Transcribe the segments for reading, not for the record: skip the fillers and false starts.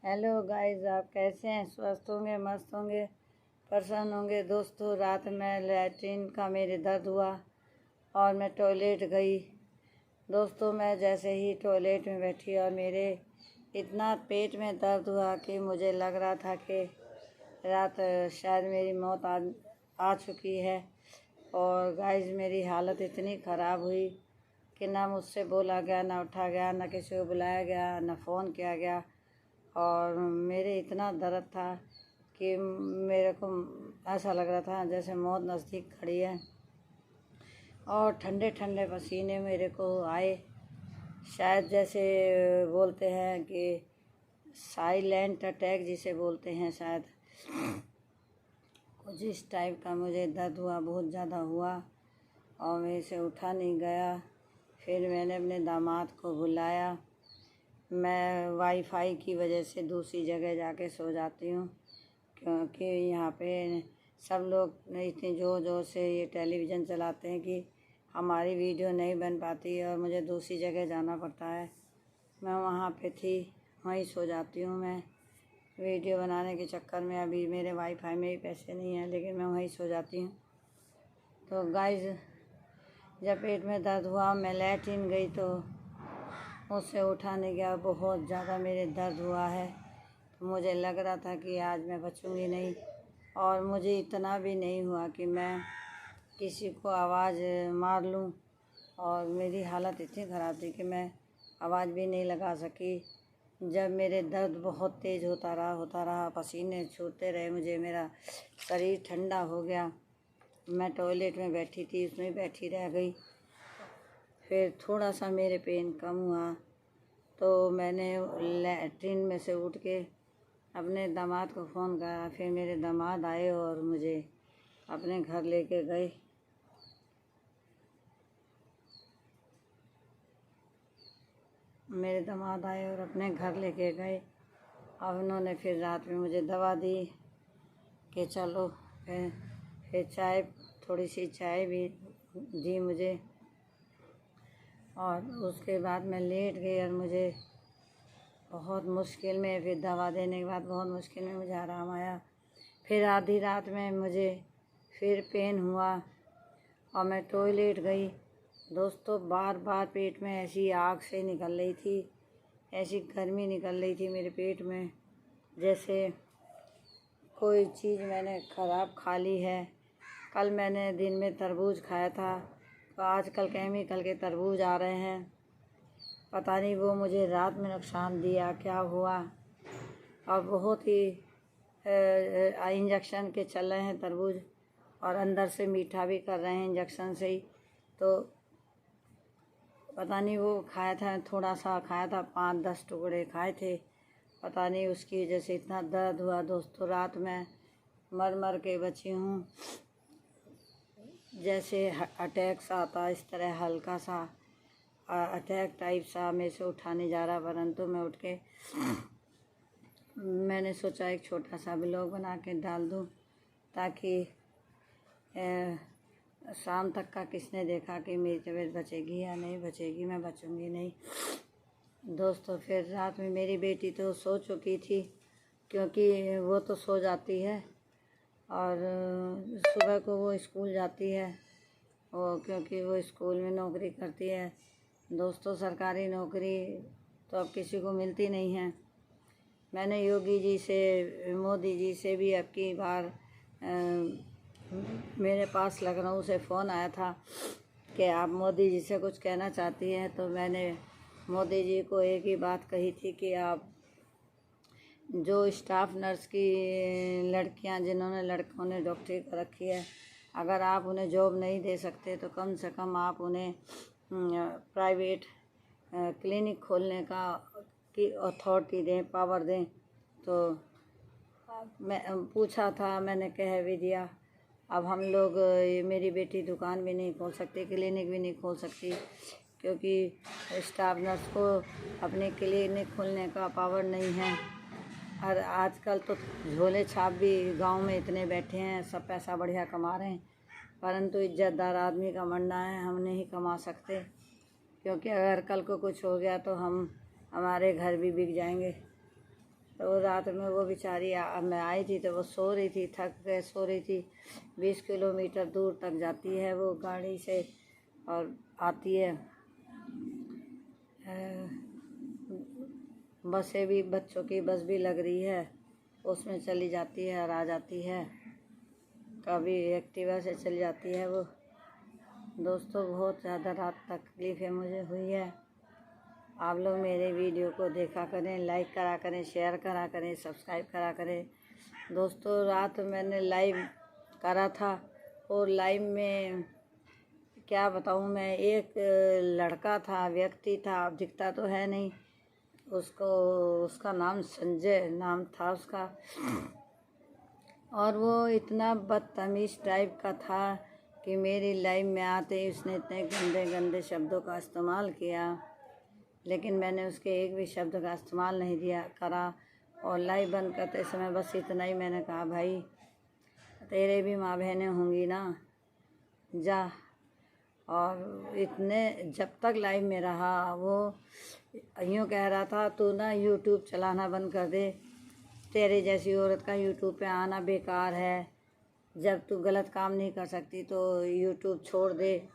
Hello guys, आप कैसे हैं? स्वस्थ होंगे, मस्त होंगे, परेशान होंगे। दोस्तों, रात में लैट्रिन का मेरे दर्द हुआ और मैं टॉयलेट गई। दोस्तों, मैं जैसे ही टॉयलेट में बैठी और मेरे इतना पेट में दर्द हुआ कि मुझे लग रहा था कि रात शायद मेरी मौत आ चुकी है। और गाइस, मेरी हालत इतनी ख़राब हुई कि ना मुझसे बोला गया, ना उठा गया, ना किसी को बुलाया गया, ना फ़ोन किया गया। और मेरे इतना दर्द था कि मेरे को ऐसा लग रहा था जैसे मौत नज़दीक खड़ी है। और ठंडे ठंडे पसीने मेरे को आए, शायद जैसे बोलते हैं कि साइलेंट अटैक जिसे बोलते हैं, शायद कुछ इस टाइप का मुझे दर्द हुआ, बहुत ज़्यादा हुआ और मेरे से उठा नहीं गया। फिर मैंने अपने दामाद को बुलाया। मैं वाईफाई की वजह से दूसरी जगह जाके सो जाती हूँ, क्योंकि यहाँ पे सब लोग इतनी ज़ोर ज़ोर से ये टेलीविज़न चलाते हैं कि हमारी वीडियो नहीं बन पाती और मुझे दूसरी जगह जाना पड़ता है। मैं वहाँ पे थी, वहीं सो जाती हूँ। मैं वीडियो बनाने के चक्कर में अभी मेरे वाईफाई में ही पैसे नहीं हैं, लेकिन मैं वहीं सो जाती हूँ। तो गाइस, जब पेट में दर्द हुआ, मैं लैट्रिन गई तो मुझसे उठा नहीं गया। बहुत ज़्यादा मेरे दर्द हुआ है, तो मुझे लग रहा था कि आज मैं बचूंगी नहीं। और मुझे इतना भी नहीं हुआ कि मैं किसी को आवाज़ मार लूं। और मेरी हालत इतनी ख़राब थी कि मैं आवाज़ भी नहीं लगा सकी। जब मेरे दर्द बहुत तेज़ होता रहा, पसीने छूटते रहे मुझे, मेरा शरीर ठंडा हो गया। मैं टॉयलेट में बैठी थी, उसमें बैठी रह गई। फिर थोड़ा सा मेरे पेन कम हुआ तो मैंने लैट्रिन में से उठ के अपने दामाद को फ़ोन करा। फिर मेरे दामाद आए और मुझे अपने घर लेके गए। मेरे दामाद आए और अपने घर लेके गए। अब उन्होंने फिर रात में मुझे दवा दी कि चलो। फिर चाय, थोड़ी सी चाय भी दी मुझे। और उसके बाद मैं लेट गई और मुझे बहुत मुश्किल में, फिर दवा देने के बाद बहुत मुश्किल में मुझे आराम आया। फिर आधी रात में मुझे फिर पेन हुआ और मैं टॉयलेट गई। दोस्तों, बार बार पेट में ऐसी आग से निकल रही थी, ऐसी गर्मी निकल रही थी मेरे पेट में, जैसे कोई चीज़ मैंने ख़राब खा ली है। कल मैंने दिन में तरबूज खाया था, तो आजकल केमिकल के तरबूज आ रहे हैं। पता नहीं वो मुझे रात में नुकसान दिया क्या हुआ। और बहुत ही इंजेक्शन के चल रहे हैं तरबूज, और अंदर से मीठा भी कर रहे हैं इंजेक्शन से ही। तो पता नहीं, वो खाया था, थोड़ा सा खाया था, 5-10 टुकड़े खाए थे। पता नहीं उसकी वजह से इतना दर्द हुआ। दोस्तों, रात में मर के बची हूँ। जैसे अटैक सा आता, इस तरह हल्का सा अटैक टाइप सा मेरे से उठा नहीं जा रहा। परंतु मैं उठ के मैंने सोचा एक छोटा सा ब्लॉग बना के डाल दूँ, ताकि शाम तक का किसने देखा कि मेरी तबीयत बचेगी या नहीं बचेगी। मैं बचूंगी नहीं। दोस्तों, फिर रात में मेरी बेटी तो सो चुकी थी, क्योंकि वो तो सो जाती है और सुबह को वो स्कूल जाती है, क्योंकि वो स्कूल में नौकरी करती है। दोस्तों, सरकारी नौकरी तो अब किसी को मिलती नहीं है। मैंने योगी जी से, मोदी जी से भी अब की बार मेरे पास लखनऊ से फ़ोन आया था कि आप मोदी जी से कुछ कहना चाहती हैं। तो मैंने मोदी जी को एक ही बात कही थी कि आप जो स्टाफ नर्स की लड़कियां, जिन्होंने लड़कों ने डॉक्टरी कर रखी है, अगर आप उन्हें जॉब नहीं दे सकते तो कम से कम आप उन्हें प्राइवेट क्लिनिक खोलने की अथॉरिटी दें, पावर दें। तो मैं पूछा था, मैंने कह भी दिया। अब हम लोग, मेरी बेटी दुकान भी नहीं खोल सकती, क्लिनिक भी नहीं खोल सकती, क्योंकि स्टाफ नर्स को अपनी क्लिनिक खोलने का पावर नहीं है। और आजकल तो झोले छाप भी गांव में इतने बैठे हैं, सब पैसा बढ़िया कमा रहे हैं, परंतु इज्जतदार आदमी का मरना है, हम नहीं कमा सकते। क्योंकि अगर कल को कुछ हो गया तो हमारे घर भी बिक जाएंगे। तो रात में वो बेचारी मैं आई थी तो वो सो रही थी, थक के सो रही थी। 20 किलोमीटर दूर तक जाती है वो गाड़ी से और आती है। बसें भी, बच्चों की बस भी लग रही है, उसमें चली जाती है और आ जाती है। कभी एक्टिवा से चली जाती है वो। दोस्तों बहुत ज़्यादा रात तकलीफ़ है मुझे हुई है। आप लोग मेरे वीडियो को देखा करें, लाइक करा करें, शेयर करा करें, सब्सक्राइब करा करें। दोस्तों रात मैंने लाइव करा था और लाइव में क्या बताऊं मैं, एक लड़का था, व्यक्ति था, अब दिखता तो है नहीं, उसका नाम संजय नाम था उसका, और वो इतना बदतमीज़ टाइप का था कि मेरी लाइव में आते ही उसने इतने गंदे गंदे शब्दों का इस्तेमाल किया, लेकिन मैंने उसके एक भी शब्द का इस्तेमाल नहीं करा। और लाइव बंद करते समय बस इतना ही मैंने कहा, भाई तेरे भी माँ बहनें होंगी ना, जा। और इतने जब तक लाइव में रहा वो यूँ कह रहा था, तू ना यूट्यूब चलाना बंद कर दे, तेरे जैसी औरत का यूट्यूब पे आना बेकार है, जब तू गलत काम नहीं कर सकती तो यूट्यूब छोड़ दे।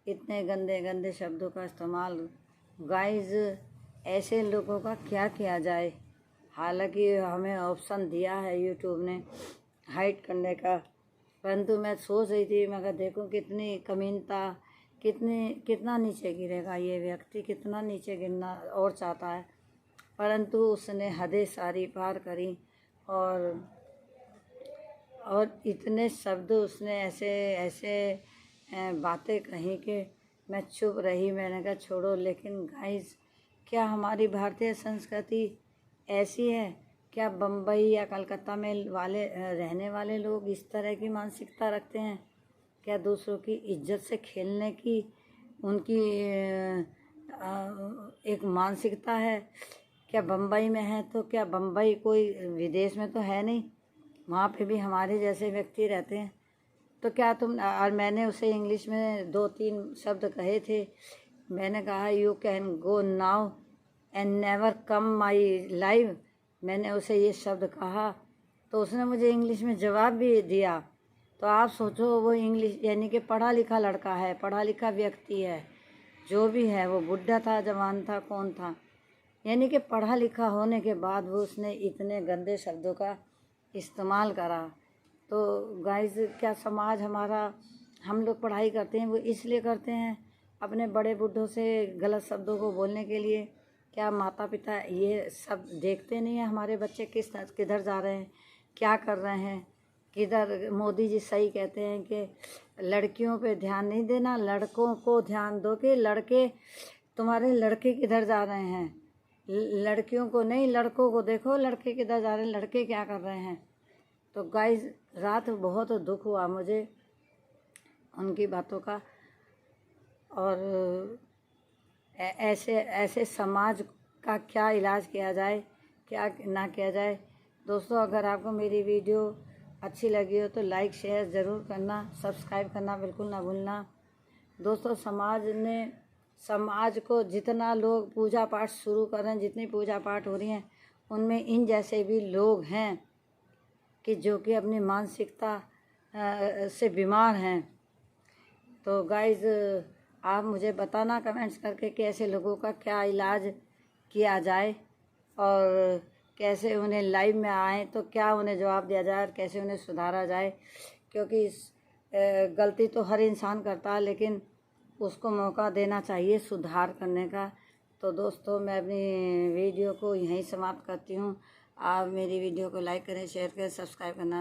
इतने गंदे गंदे शब्दों का इस्तेमाल। गाइस ऐसे लोगों का क्या किया जाए, हालांकि हमें ऑप्शन दिया है यूट्यूब ने हाइड करने का, परंतु मैं सोच रही थी, मगर देखो कितनी कमीनता, कितना नीचे गिरेगा ये व्यक्ति, कितना नीचे गिरना और चाहता है, परंतु उसने हदें सारी पार करी। और इतने शब्द उसने ऐसे बातें कही कि मैं चुप रही। मैंने कहा छोड़ो। लेकिन गाइस क्या हमारी भारतीय संस्कृति ऐसी है? क्या बम्बई या कलकत्ता में रहने वाले लोग इस तरह की मानसिकता रखते हैं? क्या दूसरों की इज्जत से खेलने की उनकी एक मानसिकता है? क्या बम्बई में है तो क्या बम्बई कोई विदेश में तो है नहीं, वहाँ पे भी हमारे जैसे व्यक्ति रहते हैं। तो क्या तुम, और मैंने उसे इंग्लिश में 2-3 शब्द कहे थे। मैंने कहा you can go now and never come my live. मैंने उसे ये शब्द कहा तो उसने मुझे इंग्लिश में जवाब भी दिया। तो आप सोचो, वो इंग्लिश यानी कि पढ़ा लिखा लड़का है, पढ़ा लिखा व्यक्ति है, जो भी है, वो बुढ़ा था, जवान था, कौन था, यानी कि पढ़ा लिखा होने के बाद वो उसने इतने गंदे शब्दों का इस्तेमाल करा। तो गाइस क्या समाज हमारा, हम लोग पढ़ाई करते हैं वो इसलिए करते हैं अपने बड़े बूढ़ों से गलत शब्दों को बोलने के लिए। क्या माता पिता ये सब देखते नहीं हैं हमारे बच्चे किधर जा रहे हैं, क्या कर रहे हैं, किधर? मोदी जी सही कहते हैं कि लड़कियों पे ध्यान नहीं देना, लड़कों को ध्यान दो कि तुम्हारे लड़के किधर जा रहे हैं। लड़कियों को नहीं, लड़कों को देखो लड़के किधर जा रहे हैं, लड़के क्या कर रहे हैं। तो गाइस रात बहुत दुख हुआ मुझे उनकी बातों का। और ऐसे समाज का क्या इलाज किया जाए, क्या ना किया जाए। दोस्तों अगर आपको मेरी वीडियो अच्छी लगी हो तो लाइक शेयर ज़रूर करना, सब्सक्राइब करना बिल्कुल ना भूलना। दोस्तों समाज को जितना लोग पूजा पाठ शुरू कर रहे हैं, जितनी पूजा पाठ हो रही हैं, उनमें इन जैसे भी लोग हैं कि जो कि अपनी मानसिकता से बीमार हैं। तो गाइस आप मुझे बताना कमेंट्स करके कि ऐसे लोगों का क्या इलाज किया जाए और कैसे उन्हें लाइव में आए तो क्या उन्हें जवाब दिया जाए और कैसे उन्हें सुधारा जाए। क्योंकि गलती तो हर इंसान करता है, लेकिन उसको मौका देना चाहिए सुधार करने का। तो दोस्तों मैं अपनी वीडियो को यहीं समाप्त करती हूँ। आप मेरी वीडियो को लाइक करें, शेयर करें, सब्सक्राइब करना